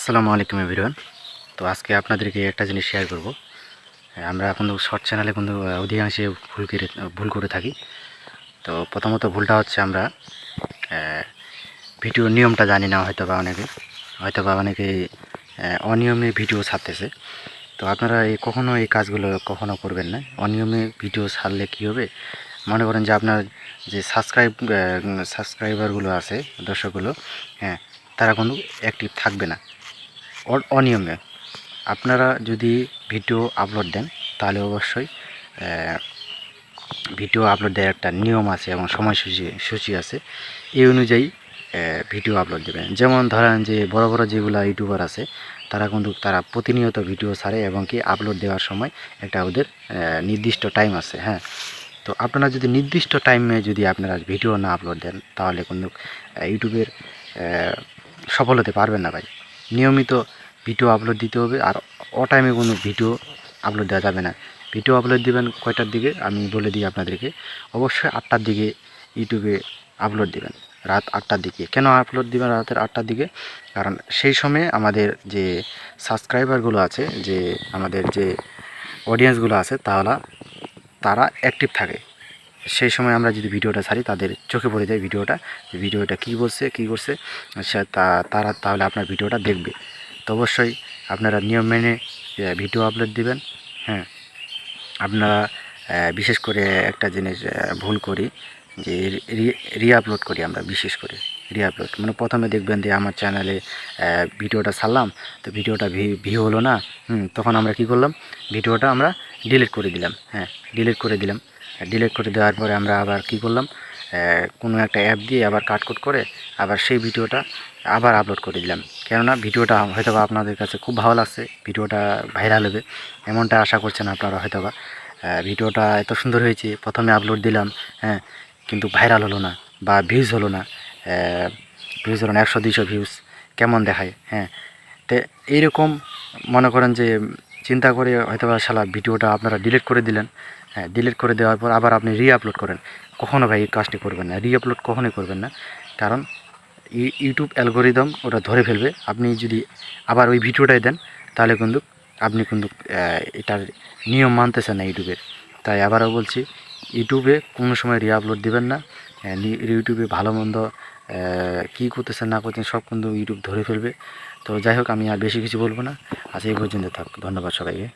আসসালামু আলাইকুম এভরিওয়ান। তো আজকে আপনাদেরকে একটা জিনিস শেয়ার করব। আমরা কিন্তু শর্ট চ্যানেলে কিন্তু অধিকাংশে ভুল করে থাকি। তো প্রথমত ভুলটা হচ্ছে আমরা ভিডিও নিয়মটা জানি না, হয়তোবা অনেকে অনিয়মে ভিডিও ছাড়তেছে। তো আপনারা কখনো এই কাজগুলো কখনো করবেন না। অনিয়মে ভিডিও ছাড়লে কী হবে, মনে করেন যে আপনার যে সাবস্ক্রাইবারগুলো আছে, দর্শকগুলো, হ্যাঁ, তারা কিন্তু অ্যাক্টিভ থাকবে না অনিয়মে। আপনারা যদি ভিডিও আপলোড দেন তাহলে অবশ্যই ভিডিও আপলোড দেওয়ার একটা নিয়ম আছে এবং সময়সূচি আছে। এই অনুযায়ী ভিডিও আপলোড দেবেন। যেমন ধরেন যে বড় বড় যেগুলো ইউটিউবার আছে, তারা প্রতিনিয়ত ভিডিও ছাড়ে এবং কি আপলোড দেওয়ার সময় একটা ওদের নির্দিষ্ট টাইম আছে। হ্যাঁ, তো আপনারা যদি নির্দিষ্ট টাইমে যদি আপনারা ভিডিও না আপলোড দেন তাহলে কিন্তু ইউটিউবের সফল হতে পারবেন না ভাই। নিয়মিত ভিডিও আপলোড দিতে হবে, আর টাইমে কোনো ভিডিও আপলোড দেওয়া যাবে না। ভিডিও আপলোড দিবেন কয়টার দিকে আমি বলে দিই আপনাদেরকে। অবশ্যই 8টার দিকে ইউটিউবে আপলোড দিবেন, রাত 8টার দিকে। কেন আপলোড দিবেন রাতের 8টার দিকে? কারণ সেই সময়ে আমাদের যে সাবস্ক্রাইবারগুলো আছে, যে আমাদের যে অডিয়েন্সগুলো আছে, তারা অ্যাক্টিভ থাকে। সেই সময় আমরা যদি ভিডিওটা ছাড়ি তাদের চোখে পড়ে যায় ভিডিওটা কী বলছে কী করছে, তারা তাহলে আপনার ভিডিওটা দেখবে। তো অবশ্যই আপনারা নিয়ম মেনে ভিডিও আপলোড দিবেন। হ্যাঁ, আপনারা বিশেষ করে একটা জিনিস ভুল করি, যে রিআপলোড করি আমরা। বিশেষ করে রিআপলোড মানে প্রথমে দেখবেন যে আমার চ্যানেলে ভিডিওটা ছাড়লাম, তো ভিডিওটা ভিউ হলো না। তখন আমরা কি করলাম, ভিডিওটা আমরা ডিলিট করে দিলাম। হ্যাঁ, ডিলিট করে দেওয়ার পরে আমরা আবার কি করলাম, কোনো একটা অ্যাপ দিয়ে আবার কাটকুট করে আবার সেই ভিডিওটা আবার আপলোড করে দিলাম। কেননা ভিডিওটা হয়তোবা আপনাদের কাছে খুব ভালো লাগছে, ভিডিওটা ভাইরাল হবে এমনটা আশা করছেন আপনারা হয়তোবা। ভিডিওটা এত সুন্দর হয়েছে, প্রথমে আপলোড দিলাম, হ্যাঁ, কিন্তু ভাইরাল হলো না বা ভিউজ হলো না। 100-200 ভিউজ কেমন দেখায়। হ্যাঁ, তো এইরকম মনে করেন যে চিন্তা করে হয়তোবা ভিডিওটা আপনারা ডিলিট করে দিলেন। হ্যাঁ, ডিলিট করে দেওয়ার পর আবার আপনি রিআপলোড করেন। কখনও ভাই এই কাজটি করবেন না, রিআপলোড কখনোই করবেন না। কারণ ইউটিউব অ্যালগোরিদম ওটা ধরে ফেলবে। আপনি যদি আবার ওই ভিডিওটাই দেন তাহলে আপনি এটার নিয়ম মানতেছেন না ইউটিউবের। তাই আবারও বলছি, ইউটিউবে কোনো সময় রিআপলোড দিবেন না। ইউটিউবে ভালো মন্দ কী করতেছেন না করতেছেন সব কিন্তু ইউটিউব ধরে ফেলবে। তো যাই হোক, আমি আর বেশি কিছু বলবো না, আজ এই পর্যন্ত থাক। ধন্যবাদ সবাইকে।